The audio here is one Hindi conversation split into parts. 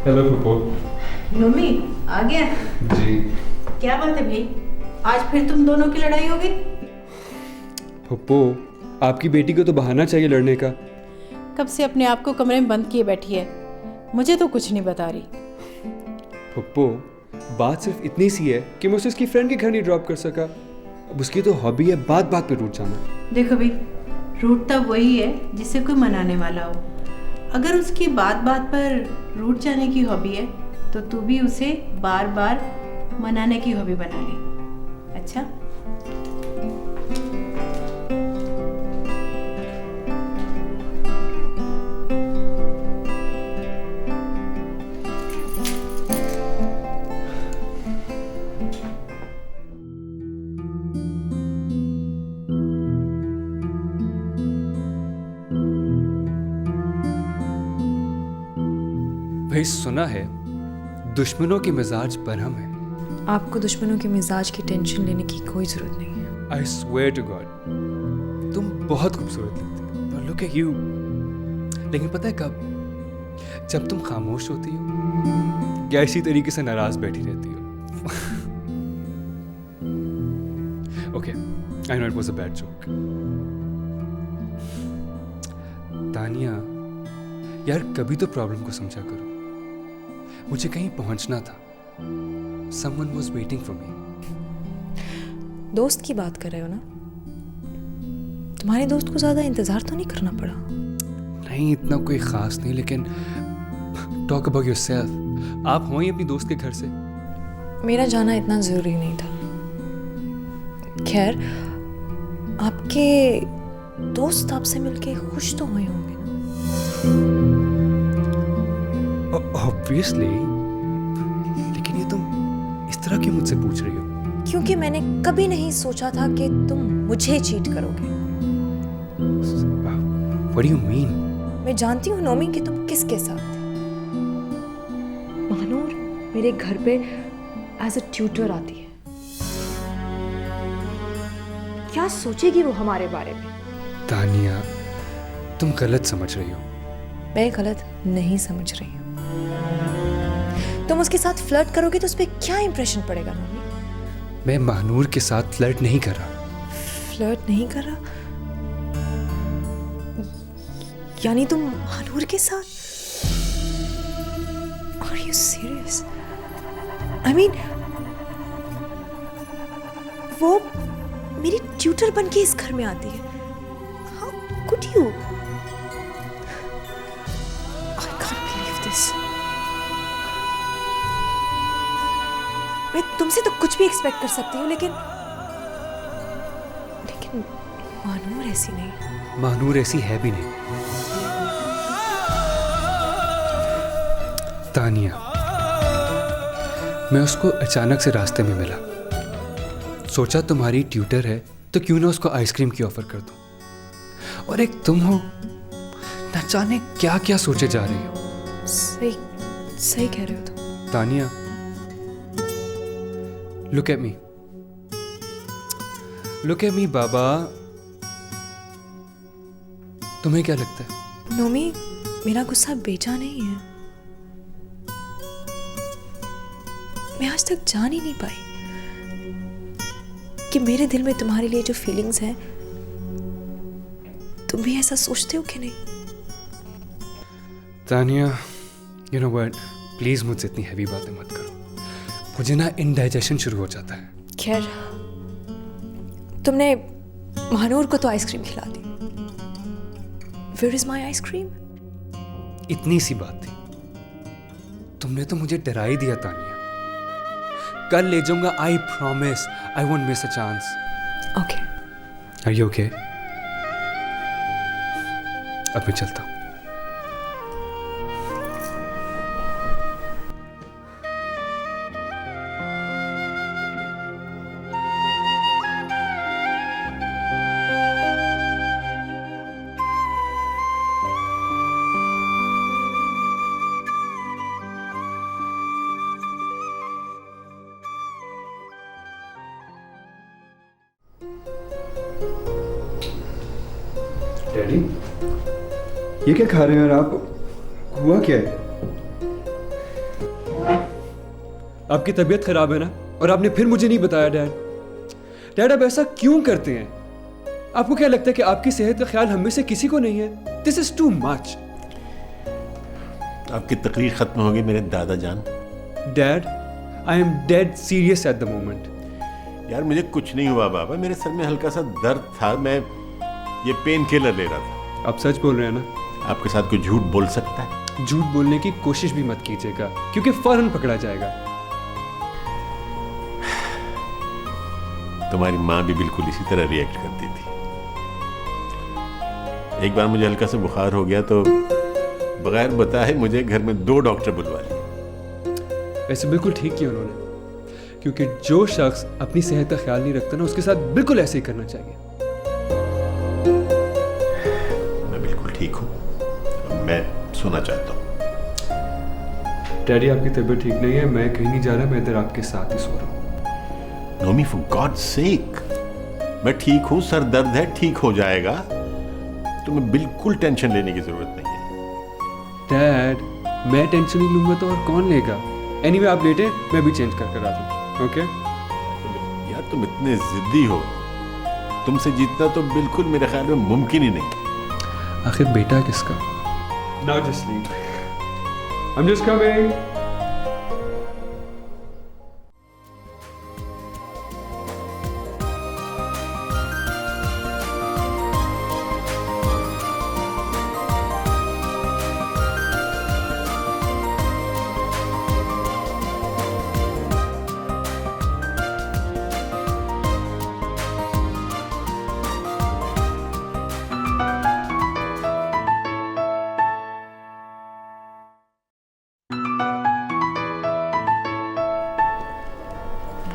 हेलो फूफो। नोमी आ गया? जी। क्या बात है भाई, आज फिर तुम दोनों की लड़ाई हो गई? फूफो, आपकी बेटी को तो बहाना चाहिए लड़ने का। कब से अपने आप को कमरे में बंद किए बैठी है, मुझे तो कुछ नहीं बता रही। फूफो, बात सिर्फ इतनी सी है कि मैं उसे उसकी फ्रेंड के घर नहीं ड्रॉप कर सका। अब उसकी तो हॉबी है बात बात पे रूठ जाना। देखो भाई, रूठता वही है जिसे कोई मनाने वाला हो। अगर उसकी बात बात पर रूठ जाने की हॉबी है तो तू भी उसे बार बार मनाने की हॉबी बना ले। अच्छा? भाई सुना है दुश्मनों के मिजाज बरहम है। आपको दुश्मनों के मिजाज की टेंशन लेने की कोई जरूरत नहीं है। आई स्वेयर टू गॉड, तुम बहुत खूबसूरत लगती हो। Look at you. लेकिन पता है कब? जब तुम खामोश होती हो या इसी तरीके से नाराज बैठी रहती हो। Okay, I know it was a bad joke. Tania, यार कभी तो प्रॉब्लम को समझा करो। मुझे कहीं पहुंचना था। Someone was waiting for me. दोस्त की बात कर रहे हो ना? तुम्हारे दोस्त को ज्यादा इंतजार तो नहीं करना पड़ा? नहीं, इतना कोई खास नहीं, लेकिन टॉक अबाउट योरसेल्फ। आप हो ही अपनी दोस्त के घर से। मेरा जाना इतना जरूरी नहीं था। खैर, आपके दोस्त आपसे मिलके खुश तो हुए होंगे ना? ऑब्वियसली, लेकिन ये तुम इस तरह क्यों मुझसे पूछ रही हो? क्योंकि मैंने कभी नहीं सोचा था कि तुम मुझे चीट करोगे। What do you mean? मैं जानती हूँ नोमी कि तुम किसके साथ थे। महानूर मेरे घर पे एज अ ट्यूटर आती है। क्या सोचेगी वो हमारे बारे में? तानिया, तुम गलत समझ रही हो। मैं गलत नहीं समझ रही हूँ। तुम उसके साथ फ्लर्ट करोगे तो उस पर क्या इंप्रेशन पड़ेगा नोमी? मैं महानूर के साथ फ्लर्ट नहीं कर रहा। फ्लर्ट नहीं कर रहा? यानी तुम महानूर के साथ? Are you serious? I mean, वो मेरी ट्यूटर बन के इस घर में आती है। How could you? I can't believe this. मैं तुमसे तो कुछ भी एक्सपेक्ट कर सकती हूँ, लेकिन महानूर ऐसी नहीं। महानूर ऐसी है भी नहीं। तानिया, मैं उसको अचानक से रास्ते में मिला। सोचा तुम्हारी ट्यूटर है तो क्यों ना उसको आइसक्रीम की ऑफर कर दूं। और एक तुम हो, न जाने क्या क्या सोचे जा रही हो। सही सही कह रहे हो तुम। Tania, look at me. Look at me, बाबा। तुम्हें क्या लगता है? नोमी, मेरा गुस्सा बेचा नहीं है। मैं आज तक जान ही नहीं पाई कि मेरे दिल में तुम्हारे लिए जो फीलिंग्स हैं, तुम भी ऐसा सोचते हो कि नहीं? Tania, you know what? Please मुझसे इतनी हैवी बातें मत करो। मुझे ना इंडाइजेशन शुरू हो जाता है। खैर, तुमने महानूर को तो आइसक्रीम खिला दी। Where is my ice cream? इतनी सी बात थी, तुमने तो मुझे डरा ही दिया। तानिया, कल ले जाऊंगा। I promise, I won't miss a chance. Okay. Are you okay? अब मैं चलता हूँ। डैडी, ये क्या खा रहे हैं यार आप? हुआ क्या है? आपकी तबीयत खराब है ना, और आपने फिर मुझे नहीं बताया। डैड आप ऐसा क्यों करते हैं? आपको क्या लगता है कि आपकी सेहत का ख्याल हम में से किसी को नहीं है? This is too much. आपकी तकरीर खत्म होगी मेरे दादा जान। Dad I am dead serious at the moment. यार मुझे कुछ नहीं हुआ बाबा, मेरे सर में हल्का सा दर्द था, मैं ये पेन किलर ले रहा था। आप सच बोल रहे हैं ना? आपके साथ कोई झूठ बोल सकता है? झूठ बोलने की कोशिश भी मत कीजिएगा, क्योंकि फौरन पकड़ा जाएगा। तुम्हारी माँ भी बिल्कुल इसी तरह रिएक्ट करती थी। एक बार मुझे हल्का सा बुखार हो गया तो बगैर बताए मुझे घर में 2 डॉक्टर बुलवा लिए। ऐसे बिल्कुल ठीक किया उन्होंने, क्योंकि जो शख्स अपनी सेहत का ख्याल नहीं रखता ना, उसके साथ बिल्कुल ऐसे ही करना चाहिए। मैं बिल्कुल ठीक हूँ, मैं सोना चाहता हूँ। डैडी आपकी तबीयत ठीक नहीं है, मैं कहीं नहीं जा रहा, मैं इधर आपके साथ ही सो रहा हूँ। नोमी फॉर गॉड्स सेक, मैं ठीक हूँ, सर दर्द है, ठीक हो जाएगा, तुम्हें बिल्कुल टेंशन लेने की जरूरत नहीं है। डैड मैं टेंशन नहीं लूंगा तो और कौन लेगा? एनीवे आप लेटे, मैं भी चेंज कर कर आता हूँ। ओके? यार तुम इतने जिद्दी हो, तुमसे जीतना तो बिल्कुल मेरे ख्याल में मुमकिन ही नहीं। आखिर बेटा किसका? Now just sleep, I am just coming.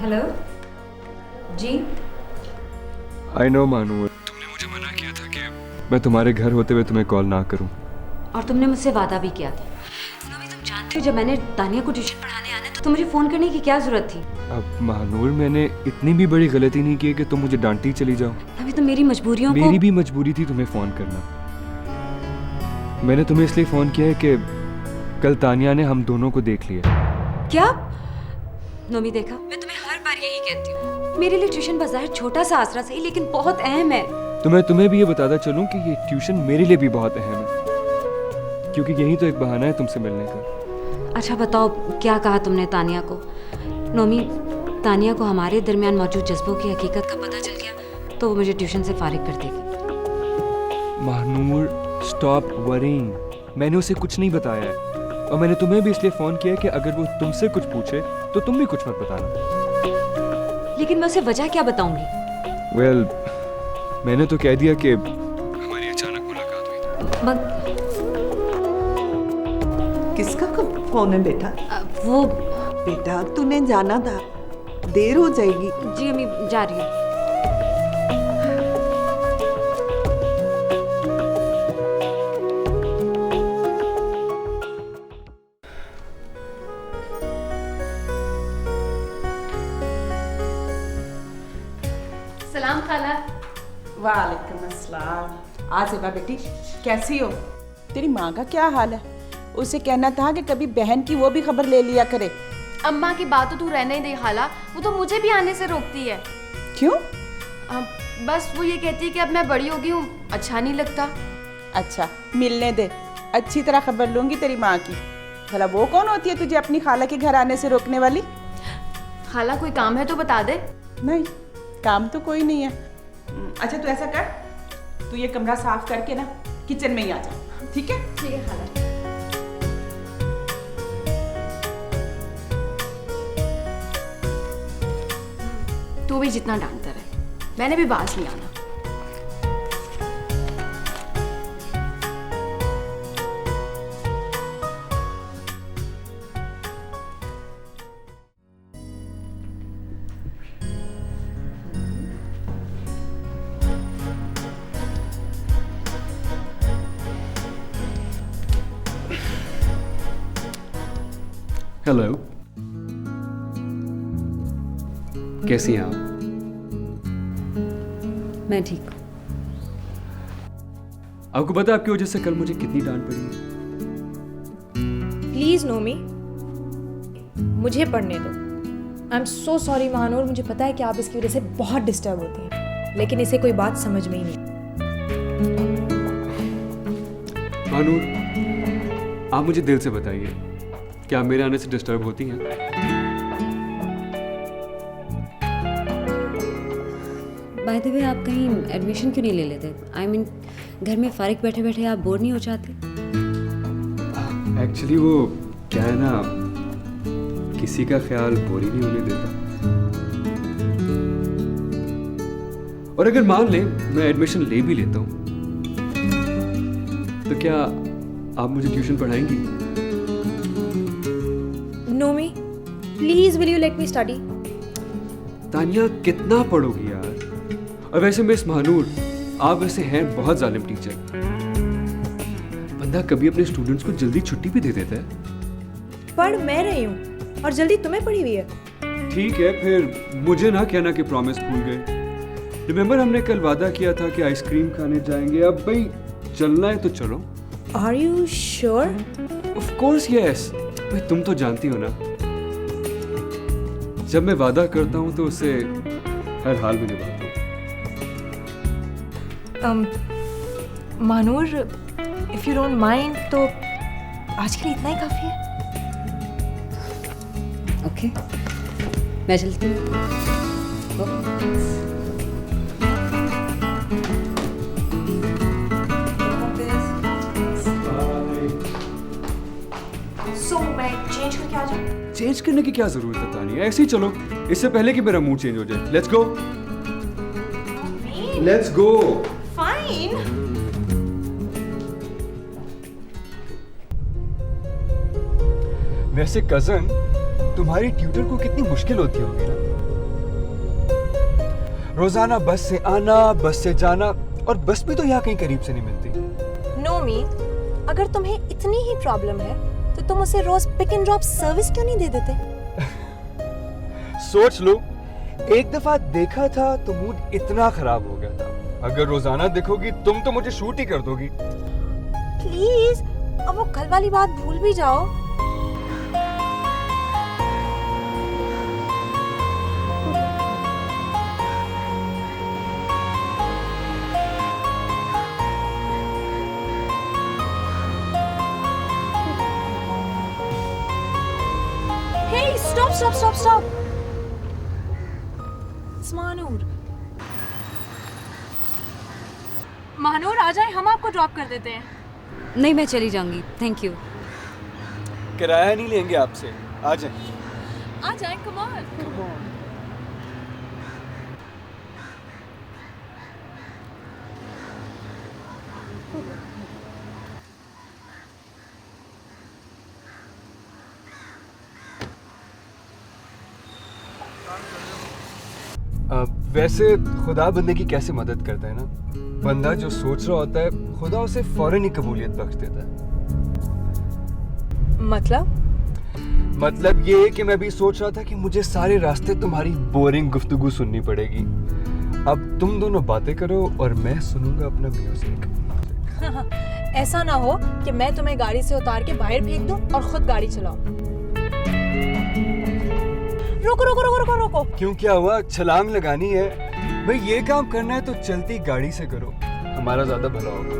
Hello ji. I know Manu, तुमने मुझे मना किया था कि मैं तुम्हारे घर होते हुए तुम्हें कॉल ना करूं। और तुमने मुझसे वादा भी किया था। नोमी तुम जानती हो, जब मैंने तानिया को ट्यूशन पढ़ाने आना तो मुझे फ़ोन करने की क्या ज़रूरत थी? अब महानूर, मैंने इतनी भी बड़ी गलती नहीं की कि तुम मुझे डांटती चली जाओ। अभी तो मेरी मजबूरियों मेरी भी मजबूरी थी तुम्हें फ़ोन करना। मैंने तुम्हें इसलिए फ़ोन किया है कि कल तानिया ने हम दोनों को देख लिया। क्या? नोमी देखा, मैं तुम्हें हर बार यही कहती हूँ, मेरे लिए ट्यूशन बाजार छोटा सा आसरा सही लेकिन बहुत अहम है। तो मैं तुम्हें भी ये बताता चलूं कि ये ट्यूशन मेरे लिए भी बहुत अहम है, क्योंकि यही तो एक बहाना है तुमसे मिलने का। अच्छा बताओ, क्या कहा तुमने तानिया को? नोमी, तानिया को हमारे दरमियान मौजूद जज्बों की हकीकत का पता चल गया तो वो मुझे ट्यूशन से फारिग कर देगी। महानूर स्टॉप वरीइंग, मैंने उसे कुछ नहीं बताया है, और मैंने तुम्हें भी इसलिए फ़ोन किया कि अगर वो तुमसे कुछ पूछे तो तुम भी कुछ मत बताना। लेकिन मैं उसे वजह क्या बताऊंगी? वेल, मैंने तो कह दिया कि हमारी अचानक मुलाकात हुई थी। किसका फोन है बेटा? वो बेटा तूने जाना था, देर हो जाएगी। जी अम्मी, जा रही हूँ। सलाम खाला। वालेकुम अस्सलाम। आसिफा बेटी कैसी हो? तेरी माँ का क्या हाल है? उसे कहना था कि कभी बहन की वो भी खबर ले लिया करे। अम्मा की बात तो तू रहने ही दे खाला, वो तो मुझे भी आने से रोकती है। क्यों? बस वो ये कहती है कि अब मैं बड़ी हो गई हूँ, अच्छा नहीं लगता। अच्छा मिलने दे, अच्छी तरह खबर लूंगी तेरी माँ की। भला वो कौन होती है तुझे अपनी खाला के घर आने से रोकने वाली? खाला कोई काम है तो बता दे। नहीं, काम तो कोई नहीं है। अच्छा तू ऐसा कर, तू ये कमरा साफ करके ना किचन में ही आ जा, ठीक है? ठीक है खाला। तू भी जितना डांटता रहे, मैंने भी बाज नहीं आना। हेलो, कैसी हैं आप? मैं ठीक हूँ। आपको पता है आपकी वजह से कल मुझे कितनी डांट पड़ी है? प्लीज नोमी, मुझे पढ़ने दो। I am so sorry Mahnoor, मुझे पता है कि आप इसकी वजह से बहुत डिस्टर्ब होती हैं, लेकिन इसे कोई बात समझ में ही नहीं। महानूर, आप मुझे दिल से बताइए, क्या आप मेरे आने से डिस्टर्ब होती हैं? बाय द वे, आप कहीं एडमिशन क्यों नहीं ले लेते? आई मीन, घर में फारिग बैठे बैठे आप बोर नहीं हो जाते? एक्चुअली वो क्या है ना, किसी का ख्याल बोरी नहीं होने देता। और अगर मान ले मैं एडमिशन ले भी लेता हूँ, तो क्या आप मुझे ट्यूशन पढ़ाएंगी? Nomi, please will you let me study? Tania, कितना पढ़ोगी यार? और वैसे मिस महानूर, आप वैसे हैं बहुत जालिम टीचर। बंदा कभी अपने स्टूडेंट्स को जल्दी छुट्टी भी दे देता है। पढ़ मैं रही हूँ और जल्दी तुम्हें पढ़ी हुई है। ठीक है, फिर मुझे ना कहना कि प्रॉमिस भूल गए। रिमेंबर हमने कल वादा किया था कि आइसक्रीम खाने जाएंगे। अब भाई चलना है तो चलो। Are you sure? Of course yes. भाई तुम तो जानती हो ना, जब मैं वादा करता हूँ तो उसे हर हाल में निभाता हूँ। Mahnoor, if you don't mind तो आज के लिए इतना ही काफी है। ओके, मैं चलती हूँ। सो मैं चेंज करके आ जाऊँ? चेंज करने की क्या जरूरत है तानिया, ऐसे ही चलो, इससे पहले कि मेरा मूड चेंज हो जाए। Let's go, let's go. Fine. वैसे कजन, तुम्हारी ट्यूटर को कितनी मुश्किल होती होगी ना, रोजाना बस से आना, बस से जाना, और बस भी तो यहाँ कहीं करीब से नहीं मिलती। नोमी, अगर तुम्हें इतनी ही प्रॉब्लम है तो तुम उसे रोज पिक एंड ड्रॉप सर्विस क्यों नहीं दे देते? सोच लो, एक दफा देखा था तो मूड इतना खराब हो गया था। अगर रोजाना देखोगी तुम तो मुझे शूट ही कर दोगी। प्लीज, अब वो कल वाली बात भूल भी जाओ। Hey, stop! It's Mahnoor. Mahnoor, आ जाए, हम आपको ड्रॉप कर देते हैं। नहीं, मैं चली जाऊंगी, थैंक यू। किराया नहीं लेंगे आपसे, आ जाए। आ जाए, कम ऑन। वैसे खुदा बंदे की कैसे मदद करता है ना, बंदा जो सोच रहा होता है खुदा उसे फौरन ही कबूलियत बख्श देता है। मतलब ये कि मैं भी सोच रहा था कि मुझे सारे रास्ते तुम्हारी बोरिंग गुफ्तगू सुननी पड़ेगी। अब तुम दोनों बातें करो और मैं सुनूंगा अपना म्यूजिक। ऐसा ना हो कि मैं तुम्हें गाड़ी से उतार के बाहर फेंक दूं और खुद गाड़ी चलाऊं। रुको। क्यों, क्या हुआ? छलांग लगानी है? भाई ये काम करना है तो चलती गाड़ी से करो, हमारा ज्यादा भला होगा।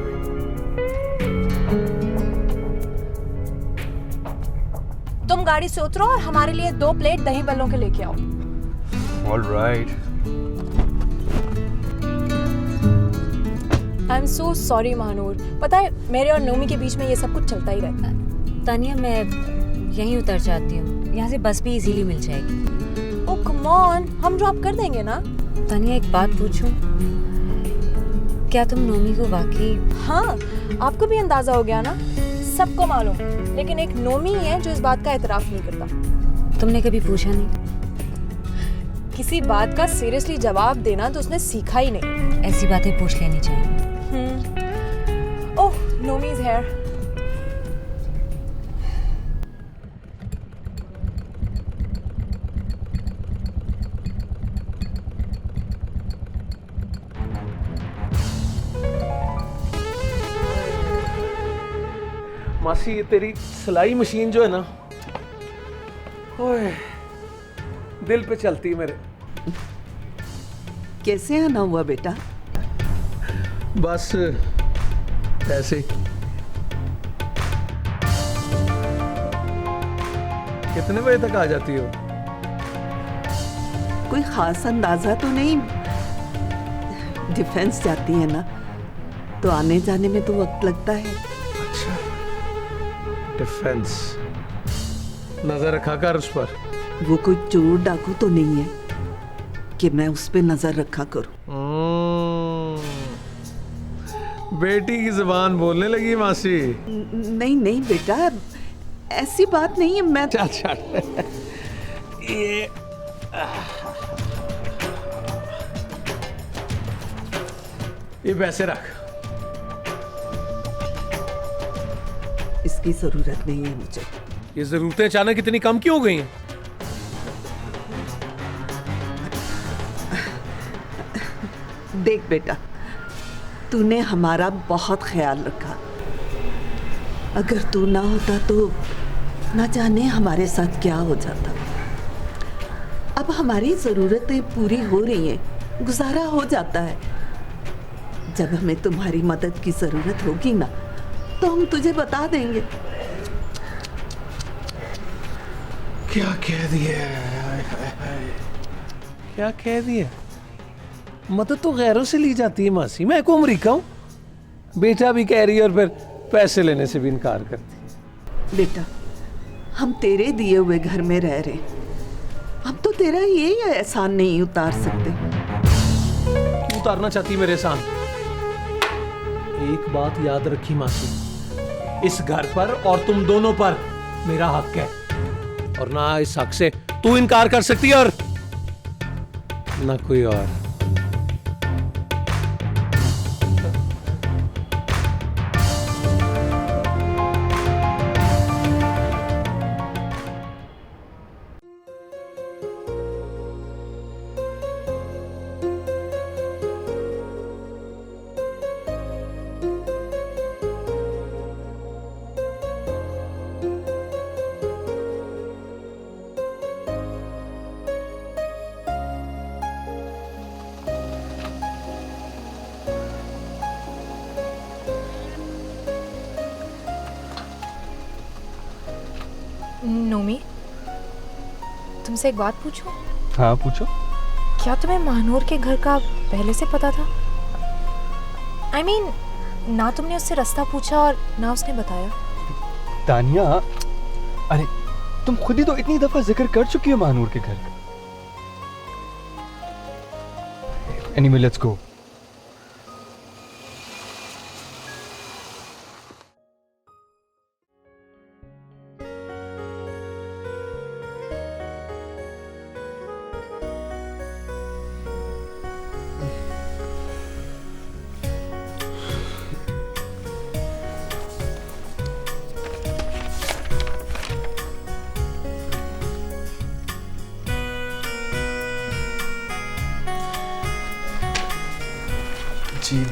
तुम गाड़ी से उतरो और हमारे लिए 2 प्लेट दही बल्लों के लेके आओ। All right. I am so sorry Mahnoor, पता है मेरे और नोमी के बीच में ये सब कुछ चलता ही रहता है। तानिया, मैं यहीं उतर जाती हूँ, यहाँ से बस भी इजीली मिल जाएगी। ओह कम ऑन, हम ड्रॉप कर देंगे ना। तानिया, एक बात पूछूं, क्या तुम नोमी को वाकई? हाँ, आपको भी अंदाजा हो गया ना, सबको मालूम, लेकिन एक नोमी ही है जो इस बात का एतराफ नहीं करता। तुमने कभी पूछा नहीं? किसी बात का सीरियसली जवाब देना तो उसने सीखा ही नहीं। ऐसी बातें पूछ लेनी चाहिए। ओह, नोमी इज हियर। मासी, ये तेरी सिलाई मशीन जो है ना, ओए, दिल पे चलती मेरे। कैसे आना हुआ बेटा? बस ऐसे ही। कितने बजे तक आ जाती हो? कोई खास अंदाजा तो नहीं, डिफेंस जाती है ना, तो आने जाने में तो वक्त लगता है। अच्छा, डिफेंस। नजर रखा कर उस पर। वो कोई चोर डाकू तो नहीं है कि मैं उस पे नजर रखा करूं। बेटी की जुबान बोलने लगी मासी। नहीं नहीं बेटा, ऐसी बात नहीं है। मैं चल चल, ये पैसे रख। इसकी जरूरत नहीं है मुझे। ये जरूरतें अचानक इतनी कम क्यों हो गई हैं? देख बेटा, तूने हमारा बहुत ख्याल रखा। अगर तू ना होता तो ना जाने हमारे साथ क्या हो जाता। अब हमारी ज़रूरतें पूरी हो रही हैं, गुजारा हो जाता है। जब हमें तुम्हारी मदद की ज़रूरत होगी ना, तो हम तुझे बता देंगे। क्या कह दिया? क्या कह दिया? मदद तो गैरों से ली जाती है मासी। मैं को अमरीका हूँ, बेटा भी कह रही है और फिर पैसे लेने से भी इनकार करती। बेटा, हम तेरे दिए हुए घर में रह रहे, हम तो तेरा ये एहसान नहीं उतार सकते। क्यों उतारना चाहती मेरे सामने? एक बात याद रखी मासी, इस घर पर और तुम दोनों पर मेरा हक है, और ना इस हक से तू इनकार कर सकती है और ना कोई और। नोमी, तुमसे एक बात पूछूं? हाँ पूछो। क्या तुम्हें महानूर के घर का पहले से पता था? I mean, ना तुमने उससे रास्ता पूछा और ना उसने बताया। तानिया, अरे तुम खुद ही तो इतनी दफा जिक्र कर चुकी हो महानूर के घर का। Anyway, let's go.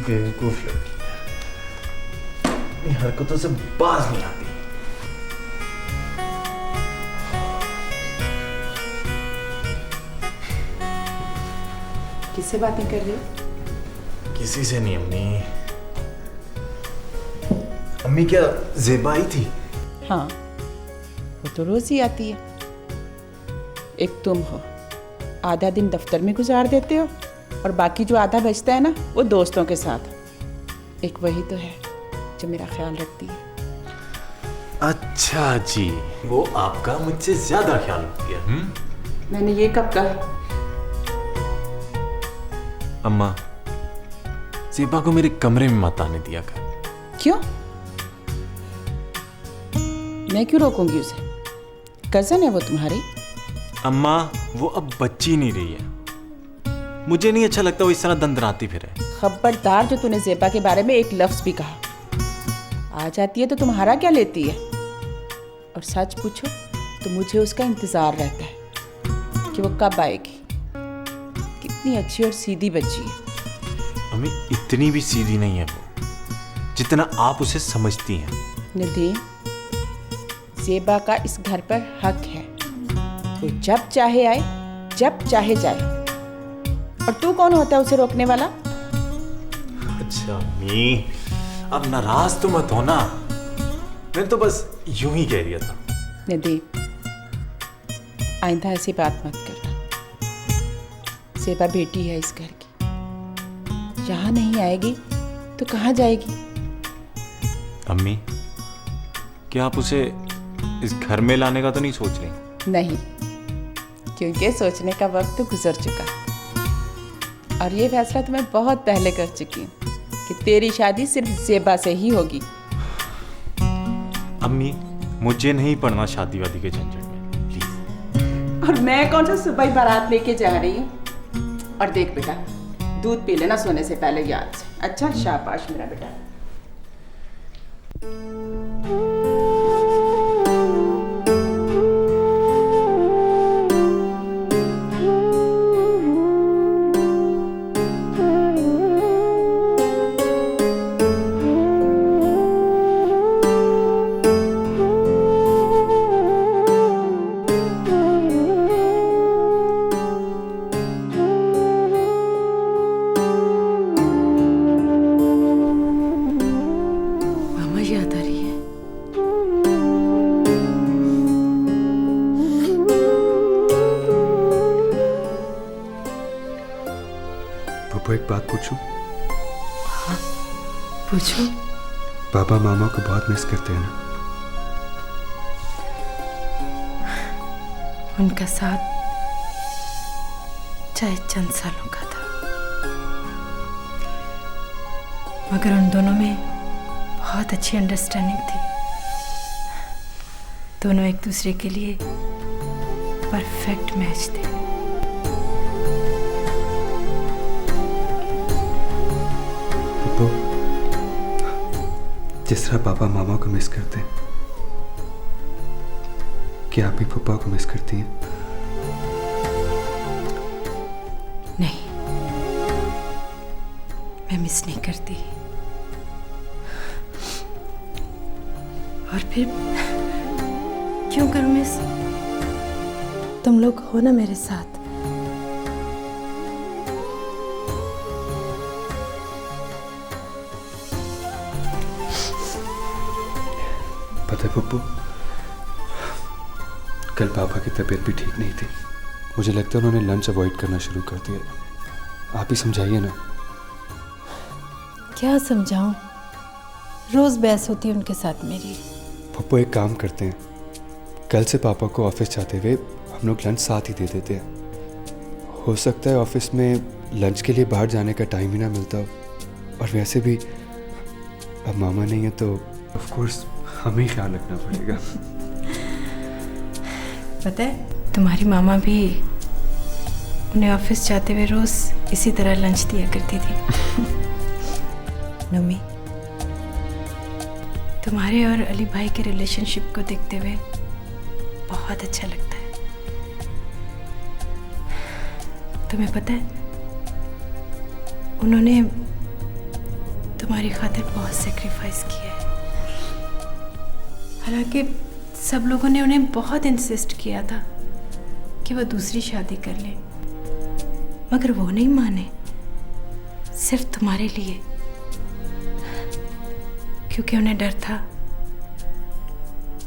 बेवकूफ लड़की है, अपनी हरकतों से बाज नहीं आती। किससे बातें कर रहे हो? किसी से नहीं अम्मी। अम्मी क्या ज़ेबा आई थी? हाँ, वो तो रोज ही आती है। एक तुम हो, आधा दिन दफ्तर में गुजार देते हो और बाकी जो आधा बचता है ना, वो दोस्तों के साथ। एक वही तो है जो मेरा ख्याल रखती है। अच्छा जी, वो आपका मुझसे ज्यादा ख्याल रखती है। मैंने ये कब कहा? अम्मा, ज़ेबा को मेरे कमरे में मत आने दिया कर। क्यों? मैं क्यों रोकूंगी उसे? कजन है वो तुम्हारी। अम्मा, वो अब बच्ची नहीं रही है। मुझे नहीं अच्छा लगता वो इस तरह दंदनाती फिरे। खबरदार, जो तूने ज़ेबा के बारे में एक लफ्ज भी कहा। आ जाती है तो तुम्हारा क्या लेती है? और सच पूछो तो मुझे उसका इंतजार रहता है कि वो कब आएगी। कितनी अच्छी और सीधी बच्ची है। अम्मी, इतनी भी सीधी नहीं है वो जितना आप उसे समझती हैं। निधि, ज़ेबा का इस घर पर हक है। वो जब चाहे आए, जब चाहे जाए। और तू कौन होता है उसे रोकने वाला? अच्छा अम्मी, अब नाराज तो मत होना, मैं तो बस यूं ही कह रहा था। निधि, आइंदा ऐसी बात मत करना। सेबा बेटी है इस घर की, यहाँ नहीं आएगी तो कहाँ जाएगी? अम्मी, क्या आप उसे इस घर में लाने का तो नहीं सोच रही? नहीं, क्योंकि सोचने का वक्त तो गुजर चुका और ये फैसला तो मैं बहुत पहले कर चुकी हूँ कि तेरी शादी सिर्फ ज़ेबा से ही होगी। अम्मी, मुझे नहीं पड़ना शादी वादी के झंझट में, प्लीज। और मैं कौन सा सुबह ही बारात लेके जा रही हूँ? और देख बेटा, दूध पी लेना सोने से पहले याद से। अच्छा, शाबाश मेरा बेटा। पप्पू, एक बात पूछूं? हाँ, पूछो। पापा मामा को बहुत मिस करते हैं ना? उनका साथ चाहे चंद सालों का था, मगर उन दोनों में बहुत अच्छी अंडरस्टैंडिंग थी। दोनों एक दूसरे के लिए परफेक्ट मैच थे। जिस तरह पापा मामा को मिस करते हैं, क्या आप भी पापा को मिस करती हैं? नहीं, मैं मिस नहीं करती। और फिर क्यों करूं मिस? तुम लोग हो ना मेरे साथ। पता है पप्पू, कल पापा की तबीयत भी ठीक नहीं थी। मुझे लगता है उन्होंने लंच अवॉइड करना शुरू कर दिया। आप ही समझाइए ना। क्या समझाऊं? रोज बहस होती है उनके साथ मेरी। पप्पू, एक काम करते हैं, कल से पापा को ऑफिस जाते हुए हम लोग लंच साथ ही दे देते हैं। हो सकता है ऑफिस में लंच के लिए बाहर जाने का टाइम ही ना मिलता हो, और वैसे भी अब मामा नहीं है तो ऑफ कोर्स हमें ख्याल रखना पड़ेगा। पता है, तुम्हारी मामा भी उन्हें ऑफिस जाते हुए रोज इसी तरह लंच दिया करती थी। नमी, तुम्हारे और अली भाई के रिलेशनशिप को देखते हुए बहुत अच्छा लगता है। तुम्हें पता है, उन्होंने तुम्हारी खातिर बहुत सेक्रीफाइस किया है। हालांकि सब लोगों ने उन्हें बहुत इंसिस्ट किया था कि वो दूसरी शादी कर ले, मगर वो नहीं माने, सिर्फ तुम्हारे लिए, क्योंकि उन्हें डर था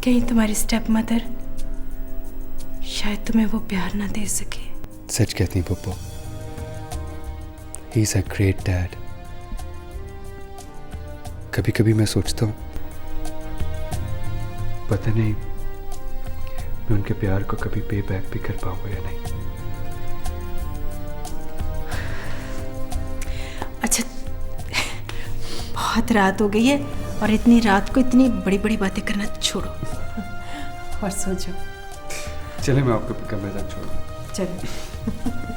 कहीं तुम्हारी स्टेप मदर शायद तुम्हें वो प्यार ना दे सके। सच कहती हैं Pappu, he is a great dad. कभी कभी मैं सोचता हूँ, पता नहीं मैं उनके प्यार को कभी पे बैक भी कर पाऊंगा या नहीं। अच्छा, बहुत रात हो गई है और इतनी रात को इतनी बड़ी बड़ी बातें करना छोड़ो और सो जाओ। चले, मैं आपको कमरे तक छोड़ूं। चलो।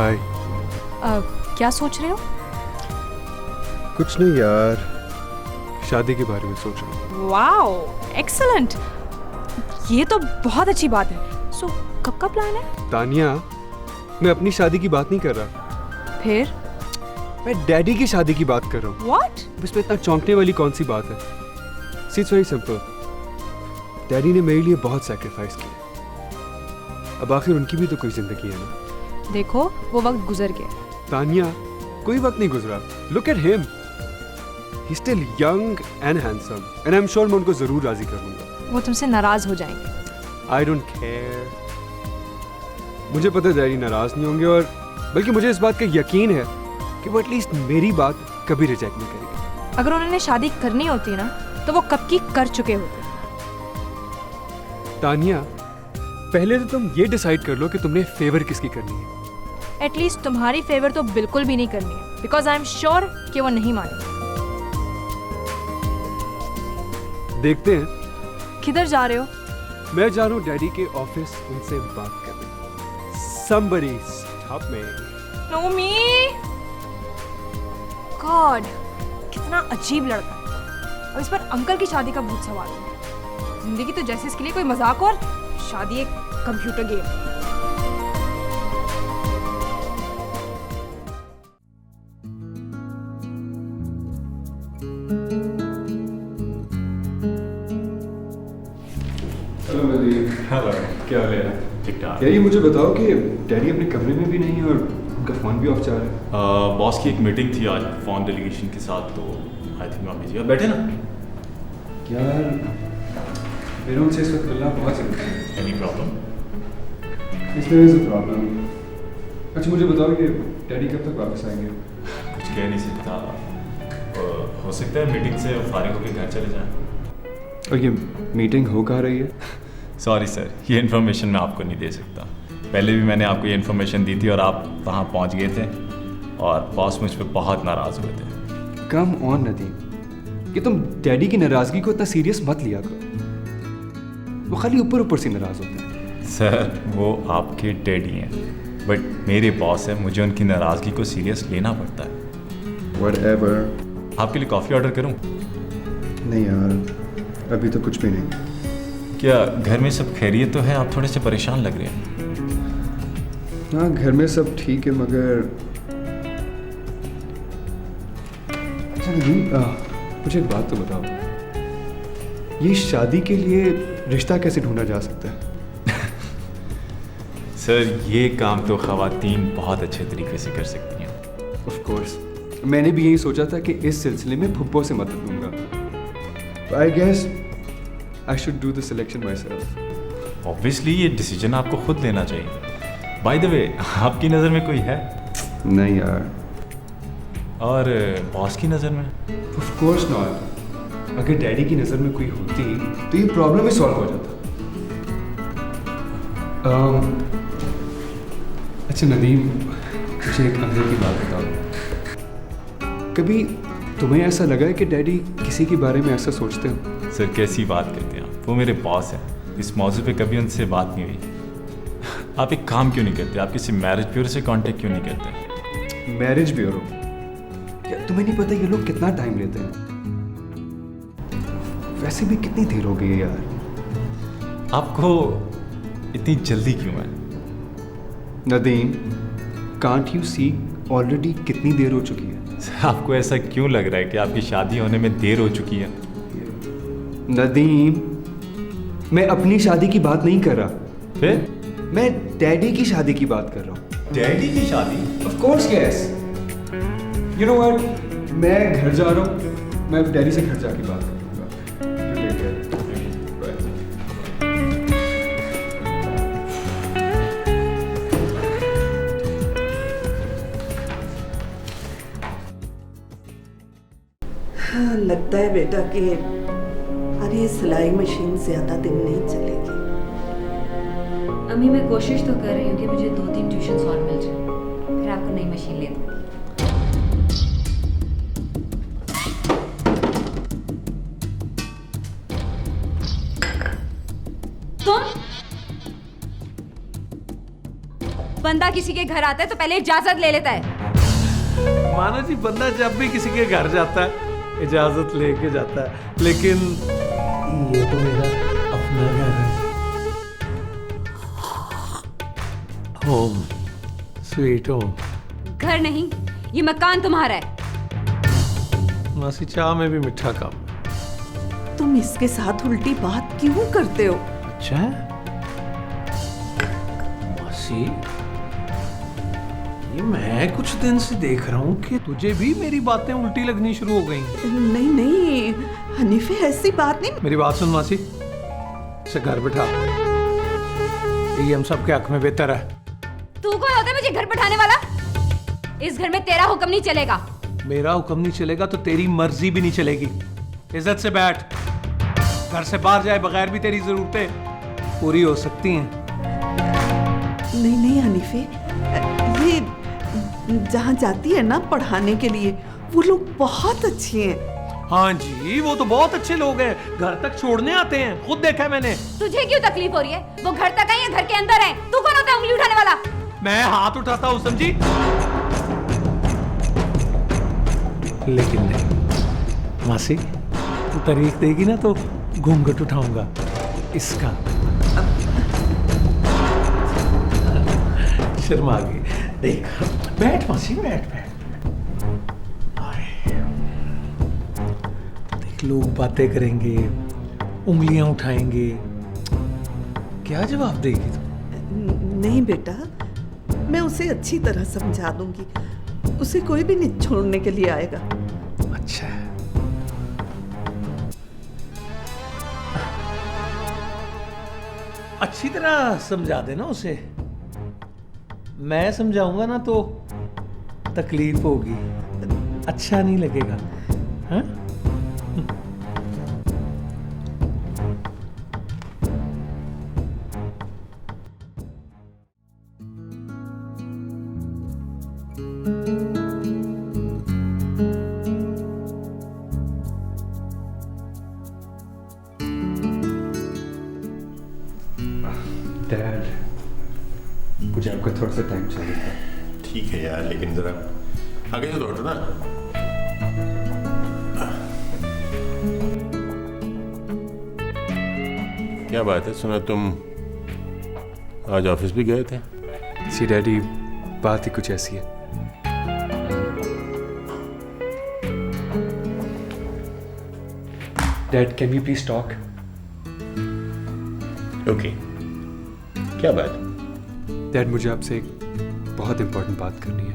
हाय। क्या सोच रहे हो? कुछ नहीं यार, शादी के बारे में सोच रहा हूँ। Wow, excellent. ये तो बहुत अच्छी बात है। सो कब का प्लान है? तानिया, मैं अपनी शादी की बात नहीं कर रहा, फिर? मैं डैडी की शादी की बात कर रहा हूँ। What? इसमें इतना चौंकने वाली कौन सी बात है? It's very simple. डैडी ने मेरे लिए बहुत सैक्रिफाइस किया, अब आखिर उनकी भी तो कोई जिंदगी है ना। देखो, वो वक्त गुजर गया। तानिया, कोई वक्त नहीं गुजरा। Look at him, he still young and handsome and I am sure मैं उनको जरूर राजी कर लूंगा। वो तुमसे नाराज हो जाएंगे। I don't care. मुझे पता है डैडी नाराज नहीं होंगे, और बल्कि मुझे इस बात का यकीन है कि वो एटलीस्ट मेरी बात कभी रिजेक्ट नहीं करेंगे। अगर उन्होंने शादी करनी होती ना, तो वो कब की कर चुके होते। तानिया, पहले तो तुम ये डिसाइड कर लो कि तुमने फेवर किसकी करनी है। एटलीस्ट तुम्हारी फेवर तो बिल्कुल भी नहीं करनी है, बिकॉज आई एम श्योर कि वो नहीं मानेंगे। देखते हैं। किधर जा रहे हो? मैं जा रहा हूँ डैडी के ऑफिस उनसे बात करने। Somebody stop me. Nomi! God, कितना अजीब लड़का है। और इस पर अंकल की शादी का भूत सवार है। जिंदगी तो जैसे इसके लिए कोई मजाक, और शादी एक computer game. Hello Nadeem. Hello. क्या हाल है? ठीक ठाक। ये मुझे बताओ कि डैडी अपने कमरे में भी नहीं है और उनका फ़ोन भी ऑफ जा रहा है। बॉस की एक मीटिंग थी आज फोन डेलीगेशन के साथ, तो आई थिंक आप बिजी। बैठे ना। यार, मेरे उनसे इस वक्त मिलना बहुत ज़रूरी है। Any problem? इसलिए इज़ अ प्रॉब्लम। अच्छा मुझे बताओ कि डैडी कब तक वापस आएंगे? कुछ कह नहीं सकता। हो सकता है मीटिंग से फारिग होकर घर चले जाएं। और ये मीटिंग हो कहाँ रही है? सॉरी सर, ये इन्फॉर्मेशन मैं आपको नहीं दे सकता। पहले भी मैंने आपको ये इन्फॉर्मेशन दी थी और आप वहाँ पहुँच गए थे, और बॉस मुझ पर बहुत नाराज़ हुए थे। कम ऑन नदीम, कि तुम डैडी की नाराज़गी को इतना सीरियस मत लिया करो। वो खाली ऊपर ऊपर से नाराज़ होते हैं। सर, वो आपके डैडी हैं, बट मेरे बॉस हैं, मुझे उनकी नाराज़गी को सीरियस लेना पड़ता है। Whatever. आपके लिए कॉफ़ी ऑर्डर करूं? नहीं यार, अभी तो कुछ भी नहीं। क्या घर में सब खैरियत तो है? आप थोड़े से परेशान लग रहे हैं। हाँ, घर में सब ठीक है, मगर अच्छा नदीम, मुझे एक बात तो बताओ, ये शादी के लिए रिश्ता कैसे ढूंढा जा सकता है? सर, ये काम तो ख़वातीन बहुत अच्छे तरीके से कर सकती हैं। ऑफ कोर्स, मैंने भी यही सोचा था कि इस सिलसिले में फुप्पो से मदद लूँगा। I guess I should do the selection myself. Obviously ये डिसीजन आपको खुद लेना चाहिए। बाय द वे, आपकी नज़र में कोई है? नहीं यार। और बॉस की नज़र में? Of course not. अगर डैडी की नज़र में कोई होती तो ये प्रॉब्लम ही सॉल्व हो जाता। अच्छा नदीम, मुझे एक अंदर की बात बताओ, कभी तुम्हें ऐसा लगा है कि डैडी किसी के बारे में ऐसा सोचते हो? सर, कैसी बात करते हैं आप? वो मेरे बॉस हैं, इस मौजू पे कभी उनसे बात नहीं हुई। आप एक काम क्यों नहीं करते? आप किसी मैरिज ब्यूरो से कांटेक्ट क्यों नहीं करते? Marriage bureau? क्या तुम्हें नहीं पता ये लोग कितना टाइम लेते हैं? वैसे भी कितनी देर हो गई है यार। आपको इतनी जल्दी क्यों है? Nadeem, can't you see already कितनी देर हो चुकी है? आपको ऐसा क्यों लग रहा है कि आपकी शादी होने में देर हो चुकी है? नदीम, मैं अपनी शादी की बात नहीं कर रहा। फिर? मैं डैडी की शादी की बात कर रहा हूँ। डैडी की शादी? Of course yes. You know what, मैं घर जा रहा हूँ, मैं डैडी से घर जाके बात करूँगा। हाँ, लगता है बेटा कि अरे सिलाई मशीन ज़्यादा दिन नहीं चलेगी। अम्मी, मैं कोशिश तो कर रही हूँ कि मुझे 2-3 ट्यूशन और मिल जाए, फिर आपको नई मशीन ले दूँगी। तुम बंदा किसी के घर आता है तो पहले इजाजत ले लेता है। माना जी, बंदा जब भी किसी के घर जाता है इजाजत लेके जाता है, लेकिन ये तो मेरा अपना घर है। Home, sweet home. घर नहीं, ये मकान तुम्हारा है। मासी, चाह में भी मिठा काम। तुम इसके साथ उल्टी बात क्यों करते हो? अच्छा मासी, ये मैं कुछ दिन से देख रहा हूँ कि तुझे भी मेरी बातें उल्टी लगनी शुरू हो गई। नहीं नहीं हनीफे, ऐसी बात नहीं। मेरी बात सुन मासी, इसे घर बिठा, ये हम सबके हक में बेहतर है। तू कौन होता है मुझे घर बैठाने वाला? इस घर में तेरा हुक्म नहीं चलेगा। मेरा हुक्म नहीं चलेगा तो तेरी मर्जी भी नहीं चलेगी। इज्जत से बैठ, घर से बाहर जाए बगैर भी तेरी जरूरतें पूरी हो सकती हैं। नहीं नहीं हनीफे, ये जहाँ जाती है ना पढ़ाने के लिए, वो लोग बहुत अच्छे हैं। हाँ जी, वो तो बहुत अच्छे लोग हैं, घर तक छोड़ने आते हैं, खुद देखा है मैंने। तुझे क्यों तकलीफ हो रही है? वो घर तक है या घर के अंदर है? तू कौन होता है उंगली उठाने वाला? मैं हाथ उठाता हूँ, समझी? लेकिन नहीं मासी, तू तारीख देगी ना तो घूंघट उठाऊंगा इसका। शर्मा गई। देख, बैठ मासी, बैठ बैठ। देख, लोग बातें करेंगे, उंगलियां उठाएंगे, क्या जवाब देगी तू? नहीं बेटा, मैं उसे अच्छी तरह समझा दूंगी, उसे कोई भी नहीं छोड़ने के लिए आएगा। अच्छा, अच्छी तरह समझा देना उसे। मैं समझाऊंगा ना तो तकलीफ होगी, अच्छा नहीं लगेगा। हाँ? डैड, मुझे आपका थोड़ा सा टाइम चाहिए। ठीक है यार, लेकिन जरा आगे से दौड़ ना। क्या बात है, सुना तुम आज ऑफिस भी गए थे? जी डैडी, बात ही कुछ ऐसी है। Dad, can you please talk? Okay, क्या बात? डैड, मुझे आपसे एक बहुत इंपॉर्टेंट बात करनी है,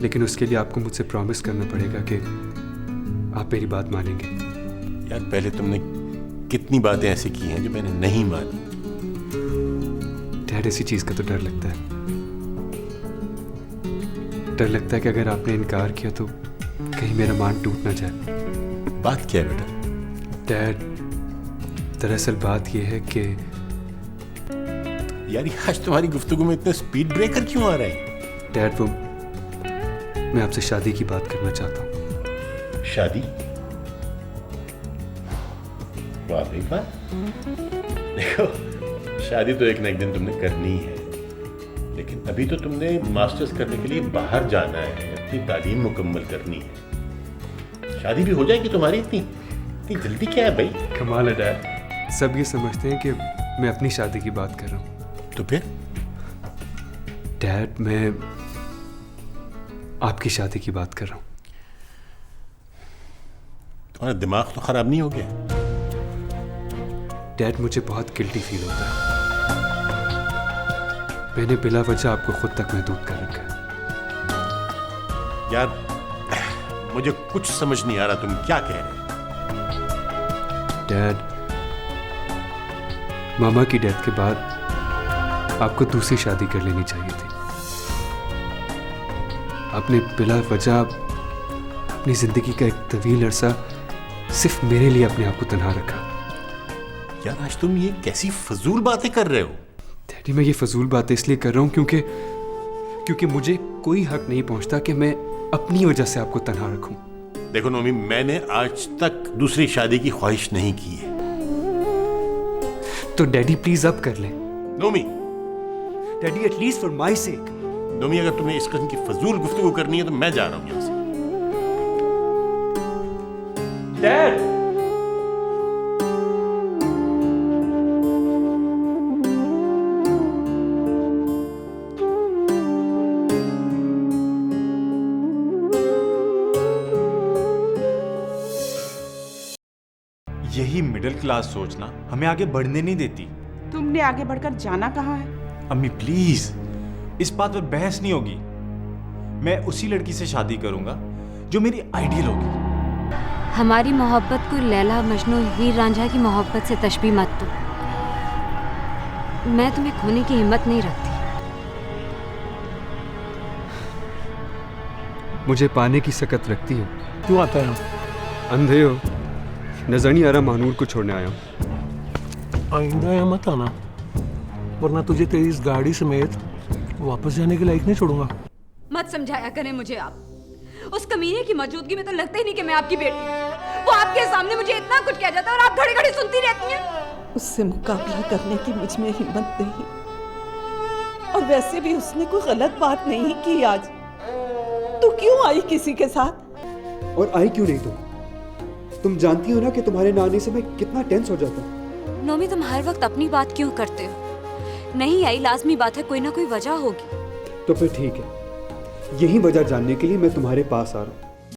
लेकिन उसके लिए आपको मुझसे प्रॉमिस करना पड़ेगा कि आप मेरी बात मानेंगे। यार, पहले तुमने कितनी बातें ऐसी की हैं जो मैंने नहीं मानी। डैड, ऐसी चीज का तो डर लगता है। डर लगता है कि अगर आपने इनकार किया तो कहीं मेरा मान टूट ना जाए। बात क्या है बेटा? डैड, दरअसल बात यह है कि यार, आज तुम्हारी गुफ्तगू में इतने स्पीड ब्रेकर क्यों आ रहे हैं? डैड, वो मैं आपसे शादी की बात करना चाहता हूँ। शादी? वाह भाई वाह। देखो, शादी तो एक ना एक दिन तुमने करनी है, लेकिन अभी तो तुमने मास्टर्स करने के लिए बाहर जाना है, अपनी तालीम मुकम्मल करनी है। शादी भी हो जाएगी तुम्हारी। इतनी जल्दी क्या है भाई? कमाल है डैड, सब ये समझते हैं कि मैं अपनी शादी की बात कर रहा हूँ। तो फिर? डैड, मैं आपकी शादी की बात कर रहा हूँ। तुम्हारा दिमाग तो खराब नहीं हो गया? डैड, मुझे बहुत गिल्टी फील होता है। मैंने बिला वजह आपको खुद तक महदूद कर रखा है। यार, मुझे कुछ समझ नहीं आ रहा तुम क्या कह रहे हो। डैड, मामा की डेथ के बाद आपको दूसरी शादी कर लेनी चाहिए थी। आपने बिला वजह अपनी जिंदगी का एक तवील अरसा सिर्फ मेरे लिए अपने आप को तन्हा रखा। यार, आज तुम ये कैसी फजूल बातें कर रहे हो? डैडी, मैं ये फजूल बातें इसलिए कर रहा हूँ क्योंकि मुझे कोई हक नहीं पहुंचता कि मैं अपनी वजह से आपको तन्हा रखूं। देखो नोमी, मैंने आज तक दूसरी शादी की ख्वाहिश नहीं की है। तो डैडी प्लीज अब कर लें। Nomi, daddy at least for my sake. Nomi, अगर तुम्हें इस किस्म की फजूल गुफ्तगू करनी है तो मैं जा रहा हूँ यहाँ से। डैड, यही मिडिल क्लास सोचना हमें आगे बढ़ने नहीं देती। तुमने आगे बढ़कर जाना कहाँ है? अम्मी प्लीज, इस बात पर बहस नहीं होगी। मैं उसी लड़की से शादी करूंगा जो मेरी आइडियल होगी। हमारी मोहब्बत को लैला मजनू हीर रांझा की मोहब्बत से तशबीह मत दो। मैं तुम्हें खोने की हिम्मत नहीं रखती। मुझे पाने की सकत रखती हो। क्यों आता है? अंधे हो, नजर नहीं आ रहा महानूर को छोड़ने आया हूँ। आइंदा यहाँ मत आना, वरना तुझे तेरी इस गाड़ी समेत वापस जाने के लायक नहीं छोड़ूंगा। मत समझाया करें मुझे आप। उस कमीने की मौजूदगी में तो लगता ही नहीं कि मैं आपकी बेटी हूँ। वो आपके सामने मुझे इतना कुछ कह जाता है और आप घड़ी घड़ी सुनती रहती हैं। उससे मुकाबला करने की मुझ में हिम्मत नहीं, और वैसे भी उसने कोई गलत बात नहीं की। आज तू क्यों आई किसी के साथ? और आई क्यों नहीं तुम जानती हो ना कि तुम्हारे ना आने से मैं कितना टेंस हो जाता हूँ। नोमी, तुम हर वक्त अपनी बात क्यों करते हो? नहीं आई लाजमी बात है, कोई ना कोई वजह होगी। तो फिर ठीक है, यही वजह जानने के लिए मैं तुम्हारे पास आ रहा हूँ।